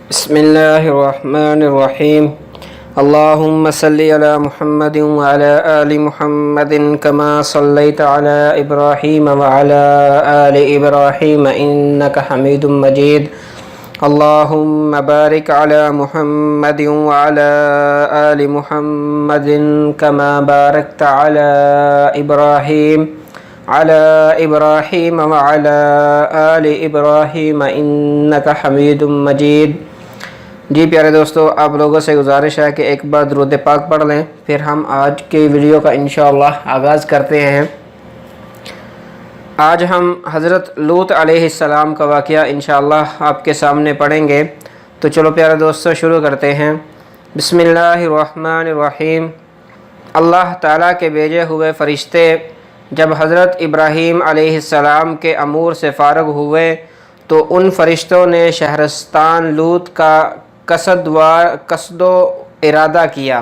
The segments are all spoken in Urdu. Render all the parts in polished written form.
بسم الله الرحمن الرحيم. اللهم صل على محمد وعلى آل محمد كما صليت على إبراهيم وعلى آل إبراهيم إنك حميد مجيد. اللهم بارك على محمد وعلى آل محمد كما باركت على إبراهيم وعلى آل إبراهيم إنك حميد مجيد. جی پیارے دوستو، آپ لوگوں سے گزارش ہے کہ ایک بار درود پاک پڑھ لیں، پھر ہم آج کی ویڈیو کا انشاءاللہ آغاز کرتے ہیں۔ آج ہم حضرت لوط علیہ السلام کا واقعہ انشاءاللہ آپ کے سامنے پڑھیں گے۔ تو چلو پیارے دوستو شروع کرتے ہیں۔ بسم اللہ الرحمن الرحیم۔ اللہ تعالیٰ کے بھیجے ہوئے فرشتے جب حضرت ابراہیم علیہ السلام کے امور سے فارغ ہوئے تو ان فرشتوں نے شہرستان لوط کا قصد و ارادہ کیا۔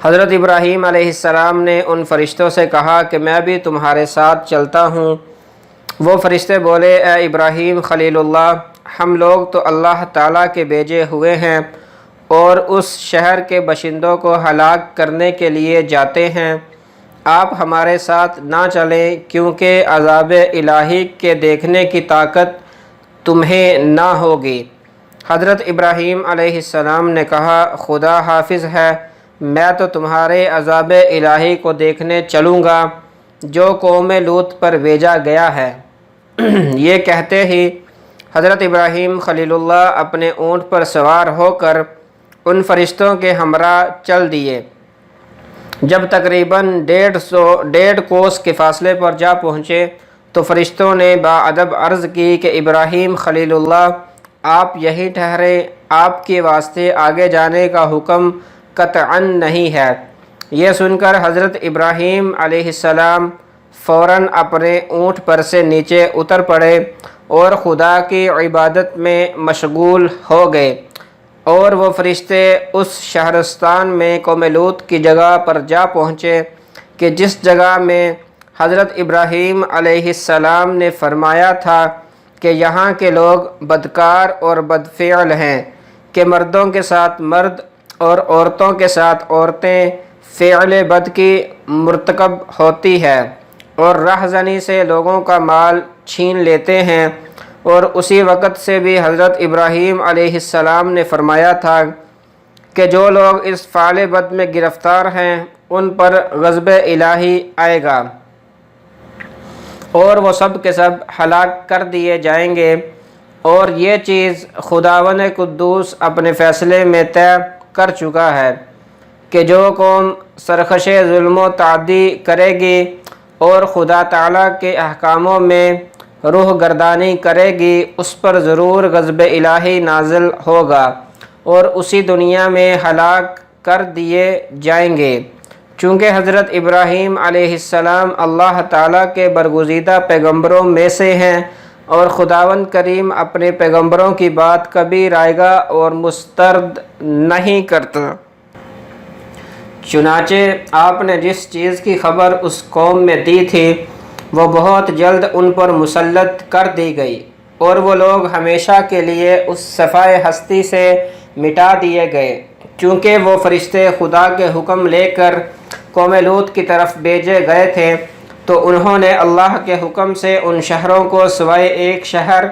حضرت ابراہیم علیہ السلام نے ان فرشتوں سے کہا کہ میں بھی تمہارے ساتھ چلتا ہوں۔ وہ فرشتے بولے، اے ابراہیم خلیل اللہ، ہم لوگ تو اللہ تعالیٰ کے بھیجے ہوئے ہیں اور اس شہر کے باشندوں کو ہلاک کرنے کے لیے جاتے ہیں، آپ ہمارے ساتھ نہ چلیں کیونکہ عذاب الہی کے دیکھنے کی طاقت تمہیں نہ ہوگی۔ حضرت ابراہیم علیہ السلام نے کہا، خدا حافظ ہے، میں تو تمہارے عذاب الہی کو دیکھنے چلوں گا جو قوم لوط پر بھیجا گیا ہے۔ یہ کہتے ہی حضرت ابراہیم خلیل اللہ اپنے اونٹ پر سوار ہو کر ان فرشتوں کے ہمراہ چل دیے۔ جب تقریباً 1.5 کوس کے فاصلے پر جا پہنچے تو فرشتوں نے باادب عرض کی کہ ابراہیم خلیل اللہ، آپ یہی ٹھہرے، آپ کے واسطے آگے جانے کا حکم قطعاً نہیں ہے۔ یہ سن کر حضرت ابراہیم علیہ السلام فوراً اپنے اونٹ پر سے نیچے اتر پڑے اور خدا کی عبادت میں مشغول ہو گئے، اور وہ فرشتے اس شہرستان میں قوم لوط کی جگہ پر جا پہنچے کہ جس جگہ میں حضرت ابراہیم علیہ السلام نے فرمایا تھا کہ یہاں کے لوگ بدکار اور بدفعل ہیں، کہ مردوں کے ساتھ مرد اور عورتوں کے ساتھ عورتیں فعل بد کی مرتکب ہوتی ہے اور رہزنی سے لوگوں کا مال چھین لیتے ہیں۔ اور اسی وقت سے بھی حضرت ابراہیم علیہ السلام نے فرمایا تھا کہ جو لوگ اس فعل بد میں گرفتار ہیں ان پر غضب الہی آئے گا اور وہ سب کے سب ہلاک کر دیے جائیں گے، اور یہ چیز خداوند قدوس اپنے فیصلے میں طے کر چکا ہے کہ جو قوم سرکش ظلم و تعدی کرے گی اور خدا تعالیٰ کے احکاموں میں روح گردانی کرے گی اس پر ضرور غضب الہی نازل ہوگا اور اسی دنیا میں ہلاک کر دیے جائیں گے۔ چونکہ حضرت ابراہیم علیہ السلام اللہ تعالیٰ کے برگزیدہ پیغمبروں میں سے ہیں اور خداوند کریم اپنے پیغمبروں کی بات کبھی رائگا اور مسترد نہیں کرتا۔ چنانچہ آپ نے جس چیز کی خبر اس قوم میں دی تھی وہ بہت جلد ان پر مسلط کر دی گئی، اور وہ لوگ ہمیشہ کے لیے اس صفائے ہستی سے مٹا دیے گئے۔ چونکہ وہ فرشتے خدا کے حکم لے کر قوم لوط کی طرف بھیجے گئے تھے تو انہوں نے اللہ کے حکم سے ان شہروں کو سوائے ایک شہر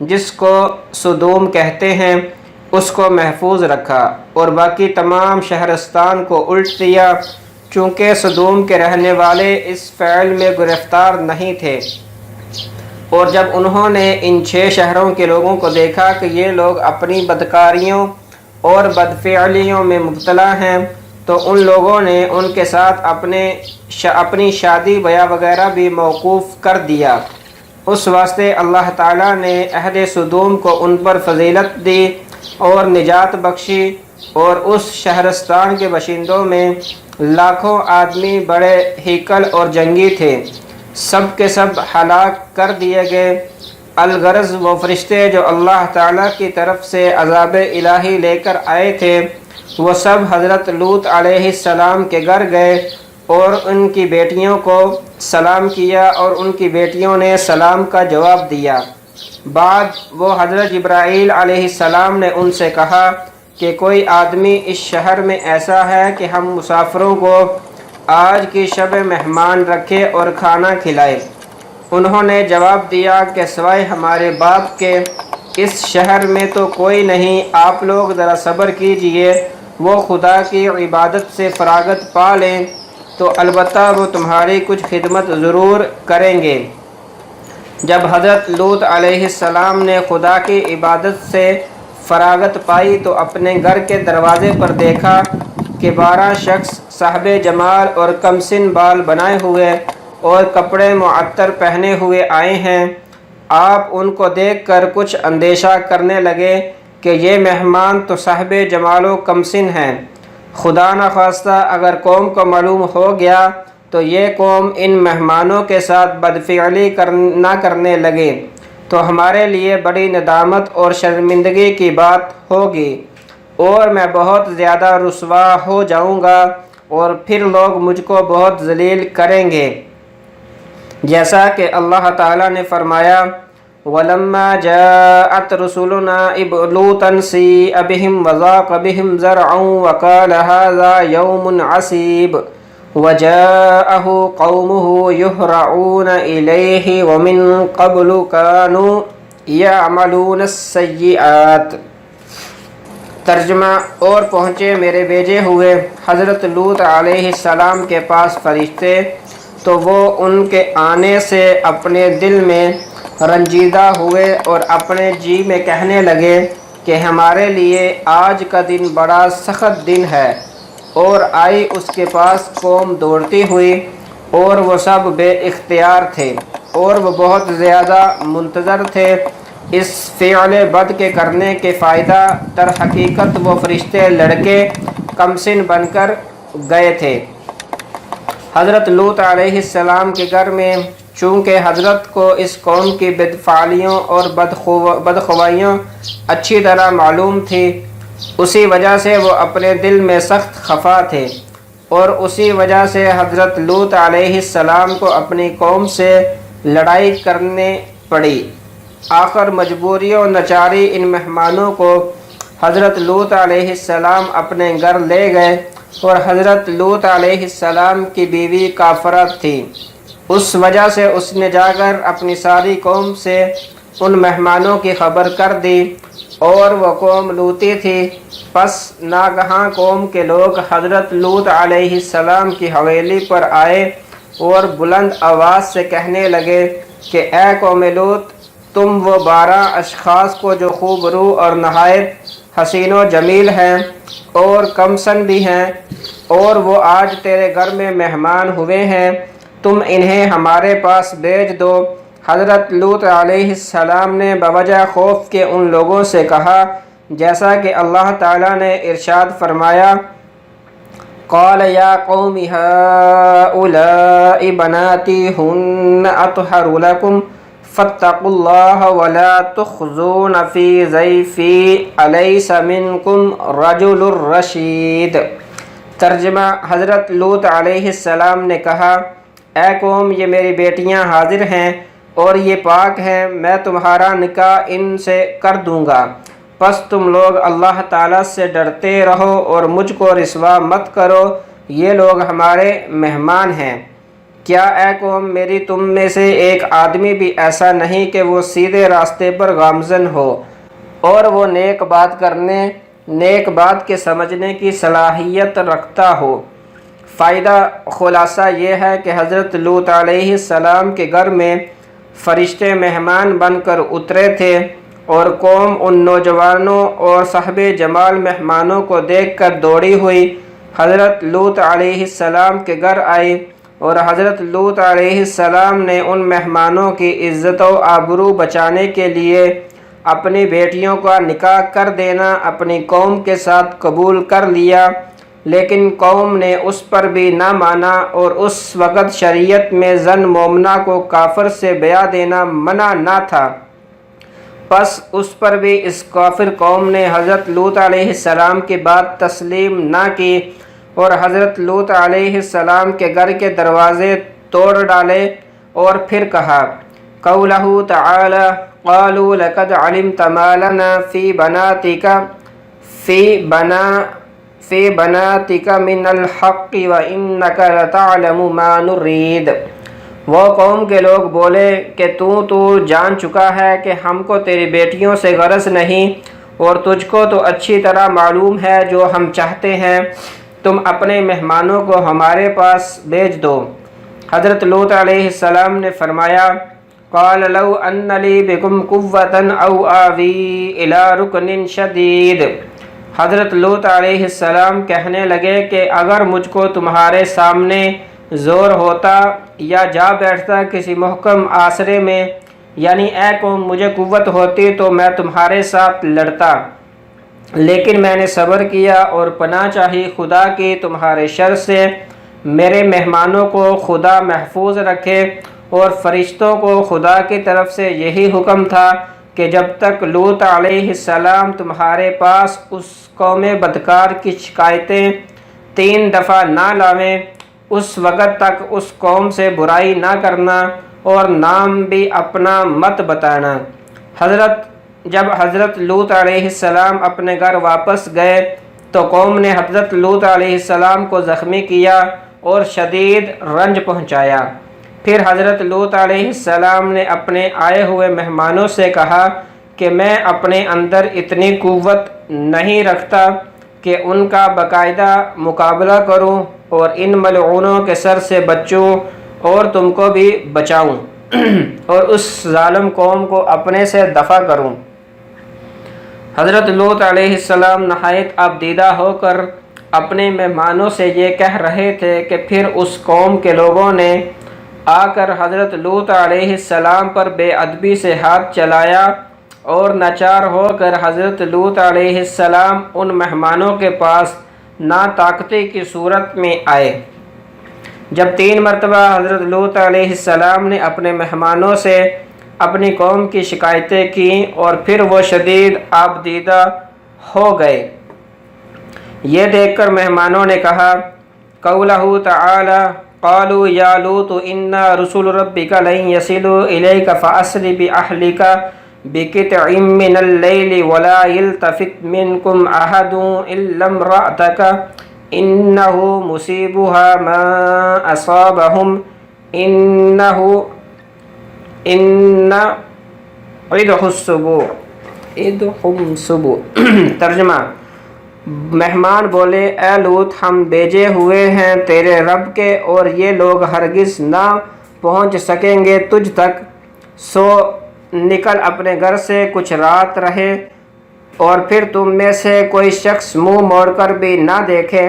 جس کو سدوم کہتے ہیں اس کو محفوظ رکھا، اور باقی تمام شہرستان کو الٹ دیا، چونکہ سدوم کے رہنے والے اس فعل میں گرفتار نہیں تھے۔ اور جب انہوں نے ان 6 شہروں کے لوگوں کو دیکھا کہ یہ لوگ اپنی بدکاریوں اور بدفعلیوں میں مبتلا ہیں تو ان لوگوں نے ان کے ساتھ اپنی شادی بیاہ وغیرہ بھی موقوف کر دیا۔ اس واسطے اللہ تعالیٰ نے اہل سدوم کو ان پر فضیلت دی اور نجات بخشی، اور اس شہرستان کے باشندوں میں لاکھوں آدمی بڑے ہیکل اور جنگی تھے، سب کے سب ہلاک کر دیے گئے۔ الغرض وہ فرشتے جو اللہ تعالیٰ کی طرف سے عذاب الہی لے کر آئے تھے وہ سب حضرت لوط علیہ السلام کے گھر گئے اور ان کی بیٹیوں کو سلام کیا، اور ان کی بیٹیوں نے سلام کا جواب دیا۔ بعد وہ حضرت جبرائیل علیہ السلام نے ان سے کہا کہ کوئی آدمی اس شہر میں ایسا ہے کہ ہم مسافروں کو آج کی شب مہمان رکھے اور کھانا کھلائے؟ انہوں نے جواب دیا کہ سوائے ہمارے باپ کے اس شہر میں تو کوئی نہیں، آپ لوگ ذرا صبر کیجئے، وہ خدا کی عبادت سے فراغت پا لیں تو البتہ وہ تمہاری کچھ خدمت ضرور کریں گے۔ جب حضرت لوط علیہ السلام نے خدا کی عبادت سے فراغت پائی تو اپنے گھر کے دروازے پر دیکھا کہ 12 شخص صاحب جمال اور کم سن بال بنائے ہوئے اور کپڑے معطر پہنے ہوئے آئے ہیں۔ آپ ان کو دیکھ کر کچھ اندیشہ کرنے لگے کہ یہ مہمان تو صاحب جمال و کم سن ہیں، خدا نخواستہ اگر قوم کو معلوم ہو گیا تو یہ قوم ان مہمانوں کے ساتھ بدفعلی نہ کرنے لگے تو ہمارے لیے بڑی ندامت اور شرمندگی کی بات ہوگی، اور میں بہت زیادہ رسوا ہو جاؤں گا اور پھر لوگ مجھ کو بہت ذلیل کریں گے۔ جیسا کہ اللہ تعالیٰ نے فرمایا وَلَمَّا جَاءَتْ رُسُلُنَا لُوطًا سِیءَ بِهِمْ وَضَاقَ بِهِمْ ذَرْعًا وَقَالَ هَذَا يَوْمٌ عَصِیبٌ وَجَاءَهُ قَوْمُهُ يُهْرَعُونَ إِلَیْهِ وَمِن قَبْلُ كَانُوا يَعْمَلُونَ السَّیِّئَاتِ۔ ترجمہ: اور پہنچے میرے بھیجے ہوئے حضرت لوط علیہ السلام کے پاس فرشتے تو وہ ان کے آنے سے اپنے دل میں رنجیدہ ہوئے اور اپنے جی میں کہنے لگے کہ ہمارے لیے آج کا دن بڑا سخت دن ہے۔ اور آئی اس کے پاس قوم دوڑتی ہوئی اور وہ سب بے اختیار تھے اور وہ بہت زیادہ منتظر تھے اس فعل بد کے کرنے کے فائدہ۔ در حقیقت وہ فرشتے لڑکے کمسن بن کر گئے تھے۔ حضرت لوط علیہ السلام کے گھر میں چونکہ حضرت کو اس قوم کی بدفعلیوں اور بدخوائیوں اچھی طرح معلوم تھی، اسی وجہ سے وہ اپنے دل میں سخت خفا تھے، اور اسی وجہ سے حضرت لوط علیہ السلام کو اپنی قوم سے لڑائی کرنے پڑی۔ آخر مجبوری و ناچاری ان مہمانوں کو حضرت لوط علیہ السلام اپنے گھر لے گئے، اور حضرت لوط علیہ السلام کی بیوی کافرہ تھی، اس وجہ سے اس نے جا کر اپنی ساری قوم سے ان مہمانوں کی خبر کر دی، اور وہ قوم لوطی تھی۔ پس ناگہاں قوم کے لوگ حضرت لوط علیہ السلام کی حویلی پر آئے اور بلند آواز سے کہنے لگے کہ اے قوم لوط، تم وہ 12 اشخاص کو جو خوب رو اور نہایت حسین و جمیل ہیں اور کمسن بھی ہیں، اور وہ آج تیرے گھر میں مہمان ہوئے ہیں، تم انہیں ہمارے پاس بھیج دو۔ حضرت لوط علیہ السلام نے بوجہ خوف کے ان لوگوں سے کہا جیسا کہ اللہ تعالیٰ نے ارشاد فرمایا قال یا قوم هؤلاء بناتی ہن اطہر لکم فاتقوا اللہ ولا تخزون فی ضیفی الیس منکم رجل رشید۔ ترجمہ: حضرت لوط علیہ السلام نے کہا اے قوم، یہ میری بیٹیاں حاضر ہیں اور یہ پاک ہیں، میں تمہارا نکاح ان سے کر دوں گا، پس تم لوگ اللہ تعالیٰ سے ڈرتے رہو اور مجھ کو رسوا مت کرو، یہ لوگ ہمارے مہمان ہیں۔ کیا اے قوم، میری تم میں سے ایک آدمی بھی ایسا نہیں کہ وہ سیدھے راستے پر گامزن ہو اور وہ نیک بات کے سمجھنے کی صلاحیت رکھتا ہو۔ فائدہ خلاصہ یہ ہے کہ حضرت لوط علیہ السلام کے گھر میں فرشتے مہمان بن کر اترے تھے، اور قوم ان نوجوانوں اور صاحب جمال مہمانوں کو دیکھ کر دوڑی ہوئی حضرت لوط علیہ السلام کے گھر آئی، اور حضرت لوط علیہ السلام نے ان مہمانوں کی عزت و آبرو بچانے کے لیے اپنی بیٹیوں کا نکاح کر دینا اپنی قوم کے ساتھ قبول کر لیا، لیکن قوم نے اس پر بھی نہ مانا، اور اس وقت شریعت میں زن مومنہ کو کافر سے بیع دینا منع نہ تھا، پس اس پر بھی اس کافر قوم نے حضرت لوط علیہ السلام کی بات تسلیم نہ کی، اور حضرت لوط علیہ السلام کے گھر کے دروازے توڑ ڈالے، اور پھر کہا قولہ تعالی قالوا لقد علمت ما لنا في بناتك من الحق وإنك لتعلم ما نريد۔ وہ قوم کے لوگ بولے کہ تو جان چکا ہے کہ ہم کو تیری بیٹیوں سے غرض نہیں، اور تجھ کو تو اچھی طرح معلوم ہے جو ہم چاہتے ہیں، تم اپنے مہمانوں کو ہمارے پاس بھیج دو۔ حضرت لوط علیہ السلام نے فرمایا قال لو ان لی بکم قوة او آوی الی رکن شدید۔ حضرت لوط علیہ السلام کہنے لگے کہ اگر مجھ کو تمہارے سامنے زور ہوتا یا جا بیٹھتا کسی محکم آسرے میں، یعنی اے قوم مجھے قوت ہوتی تو میں تمہارے ساتھ لڑتا، لیکن میں نے صبر کیا اور پناہ چاہی خدا کی تمہارے شر سے۔ میرے مہمانوں کو خدا محفوظ رکھے، اور فرشتوں کو خدا کی طرف سے یہی حکم تھا کہ جب تک لوط علیہ السلام تمہارے پاس اس قوم بدکار کی شکایتیں 3 دفعہ نہ لاویں، اس وقت تک اس قوم سے برائی نہ کرنا اور نام بھی اپنا مت بتانا۔ جب حضرت لوط علیہ السلام اپنے گھر واپس گئے تو قوم نے حضرت لوط علیہ السلام کو زخمی کیا اور شدید رنج پہنچایا۔ پھر حضرت لوط علیہ السلام نے اپنے آئے ہوئے مہمانوں سے کہا کہ میں اپنے اندر اتنی قوت نہیں رکھتا کہ ان کا باقاعدہ مقابلہ کروں اور ان ملعونوں کے سر سے بچوں اور تم کو بھی بچاؤں اور اس ظالم قوم کو اپنے سے دفع کروں۔ حضرت لوط علیہ السلام نہایت آبدیدہ ہو کر اپنے مہمانوں سے یہ کہہ رہے تھے کہ پھر اس قوم کے لوگوں نے آ کر حضرت لوط علیہ السلام پر بے ادبی سے ہاتھ چلایا اور ناچار ہو کر حضرت لوط علیہ السلام ان مہمانوں کے پاس ناطاقتی کی صورت میں آئے۔ جب 3 مرتبہ حضرت لوط علیہ السلام نے اپنے مہمانوں سے اپنی قوم کی شکایتیں کیں اور پھر وہ شدید آبدیدہ ہو گئے، یہ دیکھ کر مہمانوں نے کہا قولہ تعالی قالوا یا لوط انا رسول ربک لن یصلوا الیک فاسر باہلک بقطع من اللیل ولا یلتفت منکم احد الا امرأتک انہ مصیبها ما اصابہم ان عدہم الصبح۔ ترجمہ: مہمان بولے اے لوط ہم بھیجے ہوئے ہیں تیرے رب کے، اور یہ لوگ ہرگز نہ پہنچ سکیں گے تجھ تک، سو نکل اپنے گھر سے کچھ رات رہے، اور پھر تم میں سے کوئی شخص منہ موڑ کر بھی نہ دیکھے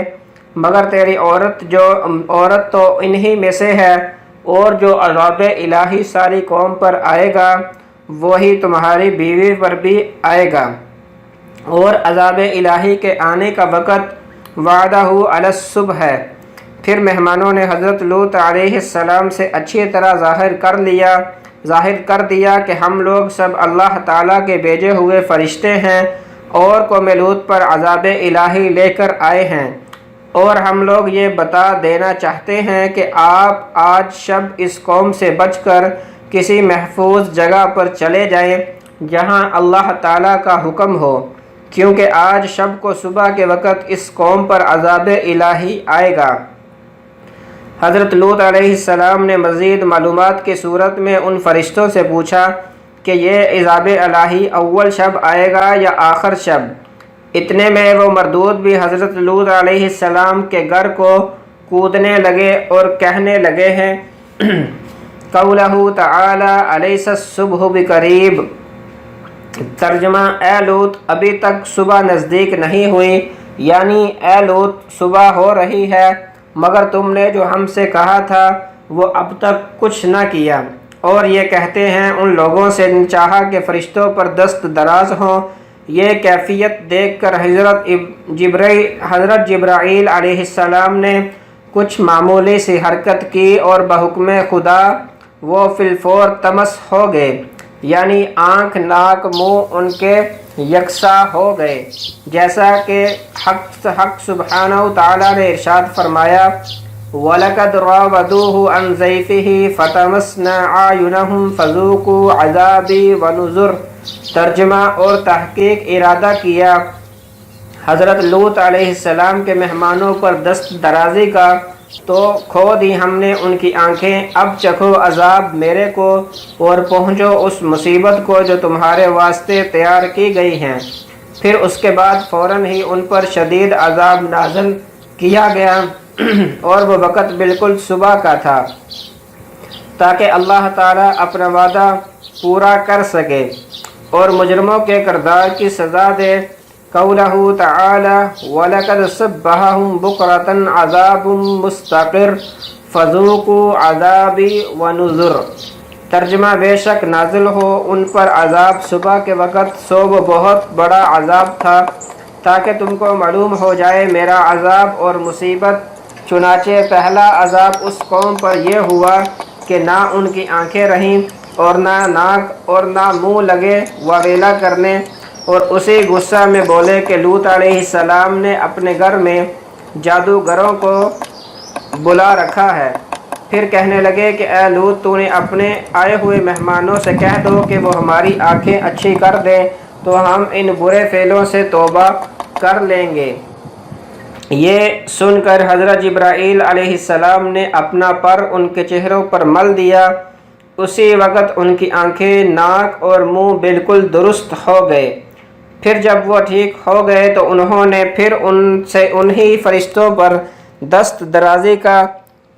مگر تیری عورت تو انہی میں سے ہے، اور جو عذاب الہی ساری قوم پر آئے گا وہی تمہاری بیوی پر بھی آئے گا، اور عذاب الہی کے آنے کا وقت وعدہ علی الصبح ہے۔ پھر مہمانوں نے حضرت لوط علیہ السلام سے اچھی طرح ظاہر کر دیا کہ ہم لوگ سب اللہ تعالیٰ کے بھیجے ہوئے فرشتے ہیں اور قوم لوط پر عذاب الہی لے کر آئے ہیں، اور ہم لوگ یہ بتا دینا چاہتے ہیں کہ آپ آج شب اس قوم سے بچ کر کسی محفوظ جگہ پر چلے جائیں جہاں اللہ تعالیٰ کا حکم ہو، کیونکہ آج شب کو صبح کے وقت اس قوم پر عذاب الہی آئے گا۔ حضرت لوط علیہ السلام نے مزید معلومات کی صورت میں ان فرشتوں سے پوچھا کہ یہ عذاب الہی اول شب آئے گا یا آخر شب؟ اتنے میں وہ مردود بھی حضرت لوط علیہ السلام کے گھر کو کودنے لگے اور کہنے لگے ہیں قولہ تعالی الیس الصبح بقریب۔ ترجمہ: اے لوط ابھی تک صبح نزدیک نہیں ہوئی، یعنی اے لوط صبح ہو رہی ہے مگر تم نے جو ہم سے کہا تھا وہ اب تک کچھ نہ کیا۔ اور یہ کہتے ہیں ان لوگوں سے چاہا کہ فرشتوں پر دست دراز ہوں۔ یہ کیفیت دیکھ کر حضرت جبرائیل علیہ السلام نے کچھ معمولی سی حرکت کی اور بحکم خدا وہ فی الفور طمس ہو گئے، یعنی آنکھ ناک منہ ان کے یکساں ہو گئے، جیسا کہ حق سبحانہ تعالیٰ نے ارشاد فرمایا وَلَقَدْ رَاوَدُوهُ عَنْ ضَيْفِهِ فَطَمَسْنَا أَعْيُنَهُمْ فَذُوقُوا عَذَابِي وَنُذُرِ۔ ترجمہ اور تحقیق ارادہ کیا حضرت لوط علیہ السلام کے مہمانوں پر دست درازی کا تو کھو دی ہم نے ان کی آنکھیں، اب چکھو عذاب میرے کو اور پہنچو اس مصیبت کو جو تمہارے واسطے تیار کی گئی ہیں۔ پھر اس کے بعد فوراً ہی ان پر شدید عذاب نازل کیا گیا اور وہ وقت بالکل صبح کا تھا تاکہ اللہ تعالیٰ اپنا وعدہ پورا کر سکے اور مجرموں کے کردار کی سزا دے۔ قولہ تعالی وَلَقَدْ صَبَّحَهُم بُكْرَةً عَذَابٌ مُسْتَقِرٌ فَذُوقُوا عَذَابِي وَنُذُرِ۔ ترجمہ بے شک نازل ہو ان پر عذاب صبح کے وقت، سو وہ بہت بڑا عذاب تھا تاکہ تم کو معلوم ہو جائے میرا عذاب اور مصیبت۔ چنانچہ پہلا عذاب اس قوم پر یہ ہوا کہ نہ ان کی آنکھیں رہیں اور نہ ناک اور نہ منہ لگے وویلا کرنے، اور اسی غصہ میں بولے کہ لوط علیہ السلام نے اپنے گھر میں جادوگروں کو بلا رکھا ہے۔ پھر کہنے لگے کہ اے لوط، تو نے اپنے آئے ہوئے مہمانوں سے کہہ دو کہ وہ ہماری آنکھیں اچھی کر دیں تو ہم ان برے فعلوں سے توبہ کر لیں گے۔ یہ سن کر حضرت جبرائیل علیہ السلام نے اپنا پر ان کے چہروں پر مل دیا، اسی وقت ان کی آنکھیں، ناک اور منہ بالکل درست ہو گئے۔ پھر جب وہ ٹھیک ہو گئے تو انہوں نے پھر ان سے انہی فرشتوں پر دست درازی کا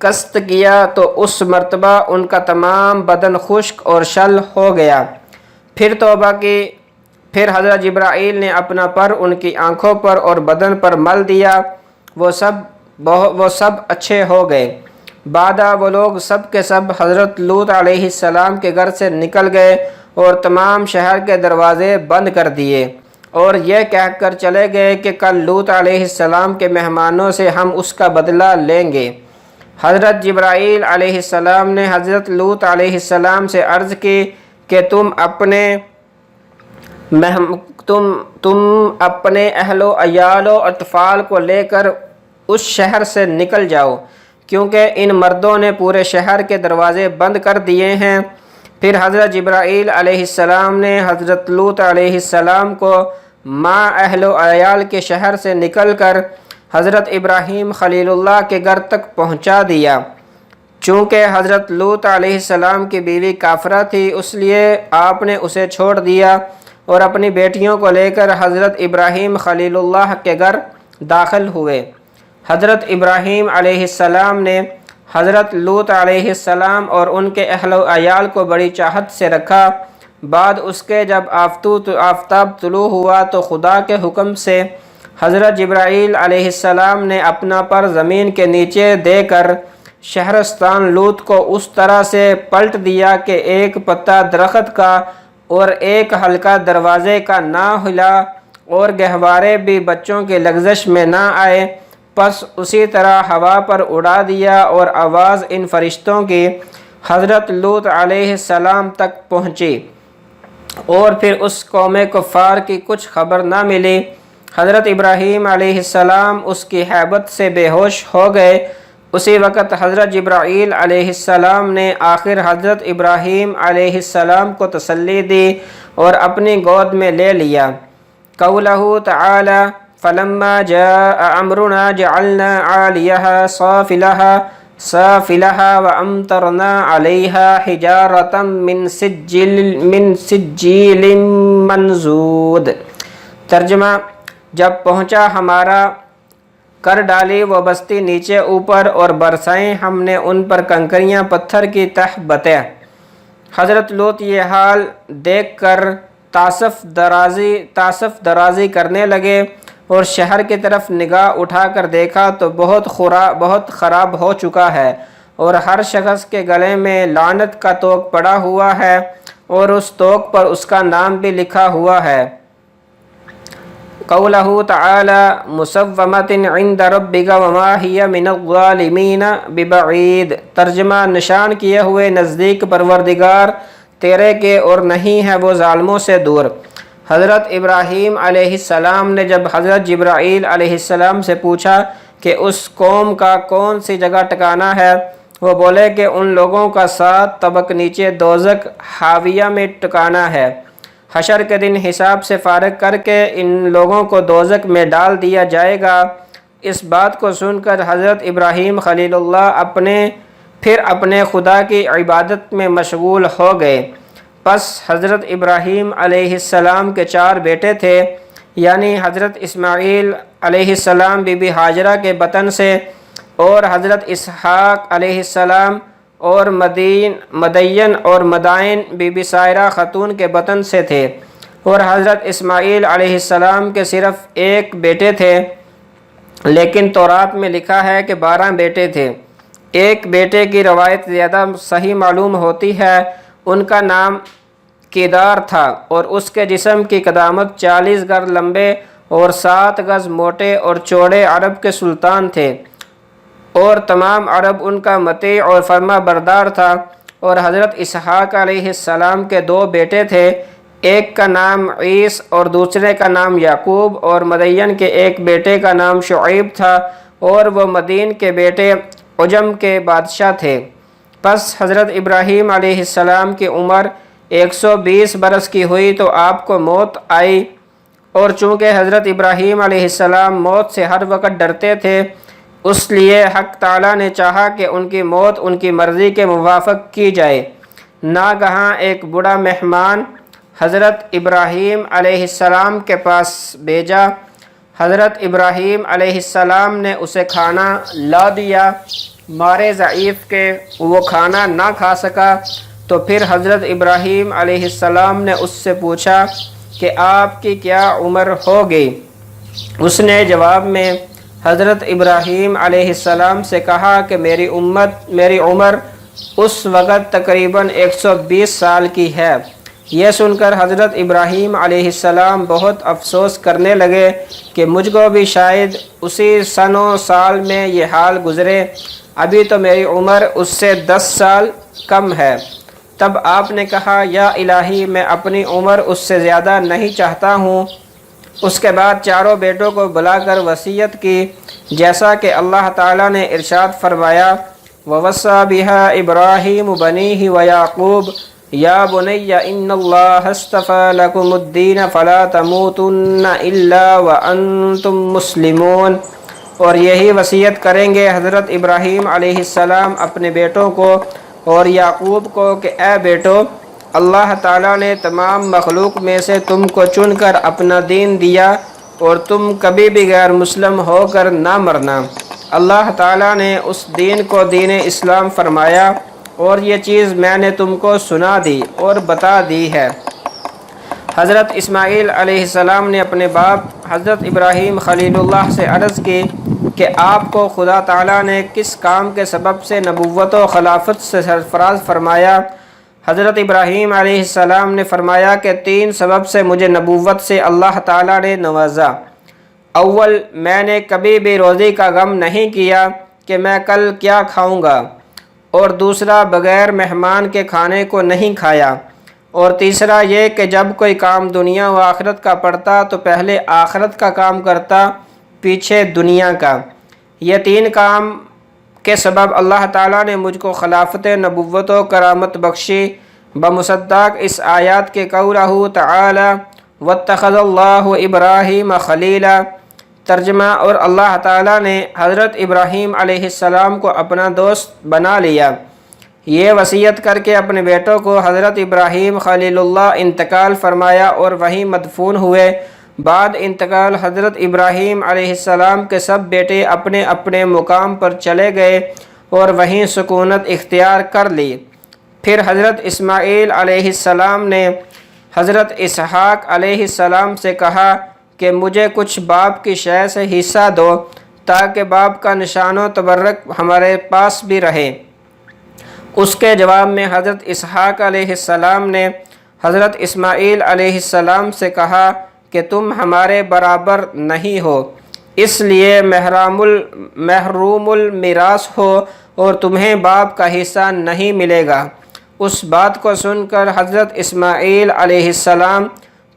قصد کیا تو اس مرتبہ ان کا تمام بدن خشک اور شل ہو گیا۔ پھر توبہ کی، پھر حضرت جبرائیل نے اپنا پر ان کی آنکھوں پر اور بدن پر مل دیا، وہ سب اچھے ہو گئے۔ بعدا وہ لوگ سب کے سب حضرت لوط علیہ السلام کے گھر سے نکل گئے اور تمام شہر کے دروازے بند کر دیے اور یہ کہہ کر چلے گئے کہ کل لوط علیہ السلام کے مہمانوں سے ہم اس کا بدلہ لیں گے۔ حضرت جبرائیل علیہ السلام نے حضرت لوط علیہ السلام سے عرض کی کہ تم اپنے اہل و عیال و اطفال کو لے کر اس شہر سے نکل جاؤ، کیونکہ ان مردوں نے پورے شہر کے دروازے بند کر دیے ہیں۔ پھر حضرت جبرائیل علیہ السلام نے حضرت لوط علیہ السلام کو ماں اہل و عیال کے شہر سے نکل کر حضرت ابراہیم خلیل اللہ کے گھر تک پہنچا دیا۔ چونکہ حضرت لوط علیہ السلام کی بیوی کافرہ تھی، اس لیے آپ نے اسے چھوڑ دیا اور اپنی بیٹیوں کو لے کر حضرت ابراہیم خلیل اللہ کے گھر داخل ہوئے۔ حضرت ابراہیم علیہ السلام نے حضرت لوط علیہ السلام اور ان کے اہل و عیال کو بڑی چاہت سے رکھا۔ بعد اس کے جب آفتاب طلوع ہوا تو خدا کے حکم سے حضرت جبرائیل علیہ السلام نے اپنا پر زمین کے نیچے دے کر شہرستان لوط کو اس طرح سے پلٹ دیا کہ ایک پتا درخت کا اور ایک حلقہ دروازے کا نہ ہلا اور گہوارے بھی بچوں کی لغزش میں نہ آئے۔ پس اسی طرح ہوا پر اڑا دیا اور آواز ان فرشتوں کی حضرت لوط علیہ السلام تک پہنچی اور پھر اس قوم کفار کی کچھ خبر نہ ملی۔ حضرت ابراہیم علیہ السلام اس کی ہیبت سے بے ہوش ہو گئے۔ اسی وقت حضرت جبرائیل علیہ السلام نے آخر حضرت ابراہیم علیہ السلام کو تسلی دی اور اپنی گود میں لے لیا۔ قولہ تعالی فلما جاء امرنا جعلنا عالیها صافلها وامطرنا عليها حجارة من سجیل منضود۔ ترجمہ جب پہنچا ہمارا کر ڈالی وہ بستی نیچے اوپر اور برسائیں ہم نے ان پر کنکریاں پتھر کی تہ بتیں۔ حضرت لوط یہ حال دیکھ کر تاسف درازی کرنے لگے اور شہر کی طرف نگاہ اٹھا کر دیکھا تو بہت خراب ہو چکا ہے اور ہر شخص کے گلے میں لعنت کا طوق پڑا ہوا ہے اور اس طوق پر اس کا نام بھی لکھا ہوا ہے۔ قولہ تعالی مسومۃ عند ربک وما ہی من الظالمین ببعید۔ ترجمہ نشان کیے ہوئے نزدیک پروردگار تیرے کے اور نہیں ہے وہ ظالموں سے دور۔ حضرت ابراہیم علیہ السلام نے جب حضرت جبرائیل علیہ السلام سے پوچھا کہ اس قوم کا کون سی جگہ ٹھکانہ ہے؟ وہ بولے کہ ان لوگوں کا 7 طبق نیچے دوزخ حاویہ میں ٹھکانہ ہے۔ حشر کے دن حساب سے فارغ کر کے ان لوگوں کو دوزخ میں ڈال دیا جائے گا۔ اس بات کو سن کر حضرت ابراہیم خلیل اللہ پھر اپنے خدا کی عبادت میں مشغول ہو گئے۔ پس حضرت ابراہیم علیہ السلام کے 4 بیٹے تھے، یعنی حضرت اسماعیل علیہ السلام بی بی ہاجرہ کے بطن سے، اور حضرت اسحاق علیہ السلام اور مدین اور مدائن بی بی سائرہ خاتون کے بطن سے تھے، اور حضرت اسماعیل علیہ السلام کے صرف 1 بیٹے تھے، لیکن تورات میں لکھا ہے کہ 12 بیٹے تھے۔ ایک بیٹے کی روایت زیادہ صحیح معلوم ہوتی ہے، ان کا نام کیدار تھا، اور اس کے جسم کی قدامت 40 گز لمبے اور 7 گز موٹے اور چوڑے عرب کے سلطان تھے، اور تمام عرب ان کا مطیع اور فرما بردار تھا۔ اور حضرت اسحاق علیہ السلام کے 2 بیٹے تھے، ایک کا نام عیس اور دوسرے کا نام یعقوب، اور مدین کے ایک بیٹے کا نام شعیب تھا، اور وہ مدین کے بیٹے عجم کے بادشاہ تھے۔ پس حضرت ابراہیم علیہ السلام کی عمر 120 برس کی ہوئی تو آپ کو موت آئی، اور چونکہ حضرت ابراہیم علیہ السلام موت سے ہر وقت ڈرتے تھے، اس لیے حق تعالیٰ نے چاہا کہ ان کی موت ان کی مرضی کے موافق کی جائے۔ ناگہاں ایک بڑا مہمان حضرت ابراہیم علیہ السلام کے پاس بھیجا۔ حضرت ابراہیم علیہ السلام نے اسے کھانا لا دیا، مارے ضعیف کے وہ کھانا نہ کھا سکا، تو پھر حضرت ابراہیم علیہ السلام نے اس سے پوچھا کہ آپ کی کیا عمر ہوگی؟ اس نے جواب میں حضرت ابراہیم علیہ السلام سے کہا کہ میری عمر اس وقت تقریباً 120 سال کی ہے۔ یہ سن کر حضرت ابراہیم علیہ السلام بہت افسوس کرنے لگے کہ مجھ کو بھی شاید اسی سن و سال میں یہ حال گزرے، ابھی تو میری عمر اس سے 10 سال کم ہے۔ تب آپ نے کہا یا الہی، میں اپنی عمر اس سے زیادہ نہیں چاہتا ہوں۔ اس کے بعد 4 بیٹوں کو بلا کر وصیت کی، جیسا کہ اللہ تعالیٰ نے ارشاد فرمایا وَوَصَّى بِهَا إِبْرَاهِيمُ بَنِيهِ وَيَعْقُوبُ یا بنی ان اللہ اصطفى لکم الدین فلا تموتن الا وانتم مسلمون۔ اور یہی وصیت کریں گے حضرت ابراہیم علیہ السلام اپنے بیٹوں کو اور یعقوب کو کہ اے بیٹو، اللہ تعالیٰ نے تمام مخلوق میں سے تم کو چن کر اپنا دین دیا، اور تم کبھی بھی غیر مسلم ہو کر نہ مرنا۔ اللہ تعالیٰ نے اس دین کو دین اسلام فرمایا، اور یہ چیز میں نے تم کو سنا دی اور بتا دی ہے۔ حضرت اسماعیل علیہ السلام نے اپنے باپ حضرت ابراہیم خلیل اللہ سے عرض کی کہ آپ کو خدا تعالیٰ نے کس کام کے سبب سے نبوت و خلافت سے سرفراز فرمایا؟ حضرت ابراہیم علیہ السلام نے فرمایا کہ 3 سبب سے مجھے نبوت سے اللہ تعالیٰ نے نوازا۔ اول، میں نے کبھی بھی روزی کا غم نہیں کیا کہ میں کل کیا کھاؤں گا، اور دوسرا، بغیر مہمان کے کھانے کو نہیں کھایا، اور تیسرا یہ کہ جب کوئی کام دنیا و آخرت کا پڑتا تو پہلے آخرت کا کام کرتا، پیچھے دنیا کا۔ یہ 3 کام کے سبب اللہ تعالیٰ نے مجھ کو خلافت نبوت و کرامت بخشی، بمصداق اس آیات کے قولہ تعالی واتخذ اللہ ابراہیم خلیلا۔ ترجمہ، اور اللہ تعالیٰ نے حضرت ابراہیم علیہ السلام کو اپنا دوست بنا لیا۔ یہ وصیت کر کے اپنے بیٹوں کو حضرت ابراہیم خلیل اللہ انتقال فرمایا اور وہیں مدفون ہوئے۔ بعد انتقال حضرت ابراہیم علیہ السلام کے سب بیٹے اپنے اپنے مقام پر چلے گئے اور وہیں سکونت اختیار کر لی۔ پھر حضرت اسماعیل علیہ السلام نے حضرت اسحاق علیہ السلام سے کہا کہ مجھے کچھ باپ کی شے سے حصہ دو تاکہ باپ کا نشان و تبرک ہمارے پاس بھی رہے۔ اس کے جواب میں حضرت اسحاق علیہ السلام نے حضرت اسماعیل علیہ السلام سے کہا کہ تم ہمارے برابر نہیں ہو، اس لیے محروم المیراث ہو اور تمہیں باپ کا حصہ نہیں ملے گا۔ اس بات کو سن کر حضرت اسماعیل علیہ السلام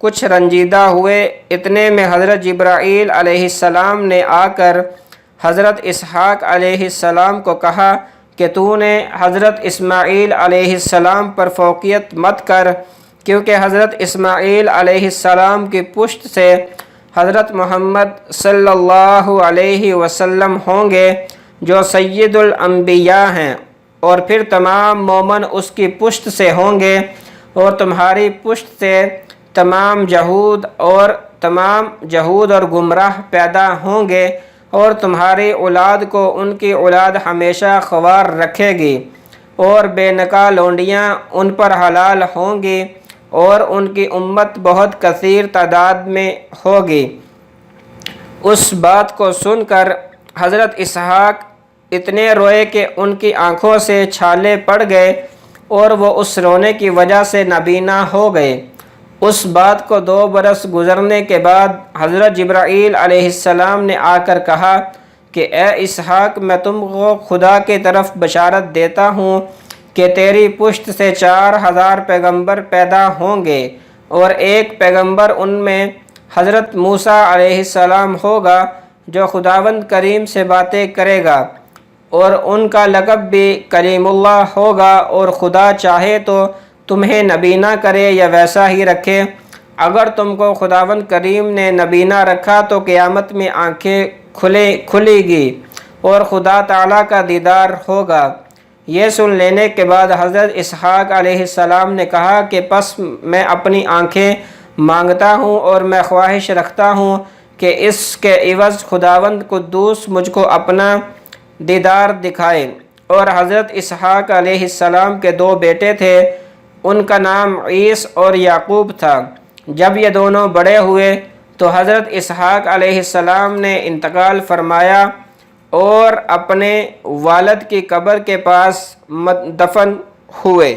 کچھ رنجیدہ ہوئے۔ اتنے میں حضرت جبرائیل علیہ السلام نے آ کر حضرت اسحاق علیہ السلام کو کہا کہ تو نے حضرت اسماعیل علیہ السلام پر فوقیت مت کر، کیونکہ حضرت اسماعیل علیہ السلام کی پشت سے حضرت محمد صلی اللہ علیہ وسلم ہوں گے جو سید الانبیاء ہیں، اور پھر تمام مومن اس کی پشت سے ہوں گے، اور تمہاری پشت سے تمام جہود اور گمراہ پیدا ہوں گے، اور تمہاری اولاد کو ان کی اولاد ہمیشہ خوار رکھے گی، اور بے نکاح لونڈیاں ان پر حلال ہوں گی، اور ان کی امت بہت کثیر تعداد میں ہوگی۔ اس بات کو سن کر حضرت اسحاق اتنے روئے کہ ان کی آنکھوں سے چھالے پڑ گئے، اور وہ اس رونے کی وجہ سے نابینا ہو گئے۔ اس بات کو 2 برس گزرنے کے بعد حضرت جبرائیل علیہ السلام نے آ کر کہا کہ اے اسحاق، میں تم کو خدا کی طرف بشارت دیتا ہوں کہ تیری پشت سے 4000 پیغمبر پیدا ہوں گے، اور ایک پیغمبر ان میں حضرت موسیٰ علیہ السلام ہوگا جو خداوند کریم سے باتیں کرے گا، اور ان کا لقب بھی کلیم اللہ ہوگا، اور خدا چاہے تو تمہیں نبینا کرے یا ویسا ہی رکھے۔ اگر تم کو خداوند کریم نے نبینا رکھا تو قیامت میں آنکھیں کھلے گی اور خدا تعالیٰ کا دیدار ہوگا۔ یہ سن لینے کے بعد حضرت اسحاق علیہ السلام نے کہا کہ پس میں اپنی آنکھیں مانگتا ہوں، اور میں خواہش رکھتا ہوں کہ اس کے عوض خداوند قدوس مجھ کو اپنا دیدار دکھائے۔ اور حضرت اسحاق علیہ السلام کے 2 بیٹے تھے، ان کا نام عیس اور یعقوب تھا۔ جب یہ دونوں بڑے ہوئے تو حضرت اسحاق علیہ السلام نے انتقال فرمایا اور اپنے والد کی قبر کے پاس دفن ہوئے۔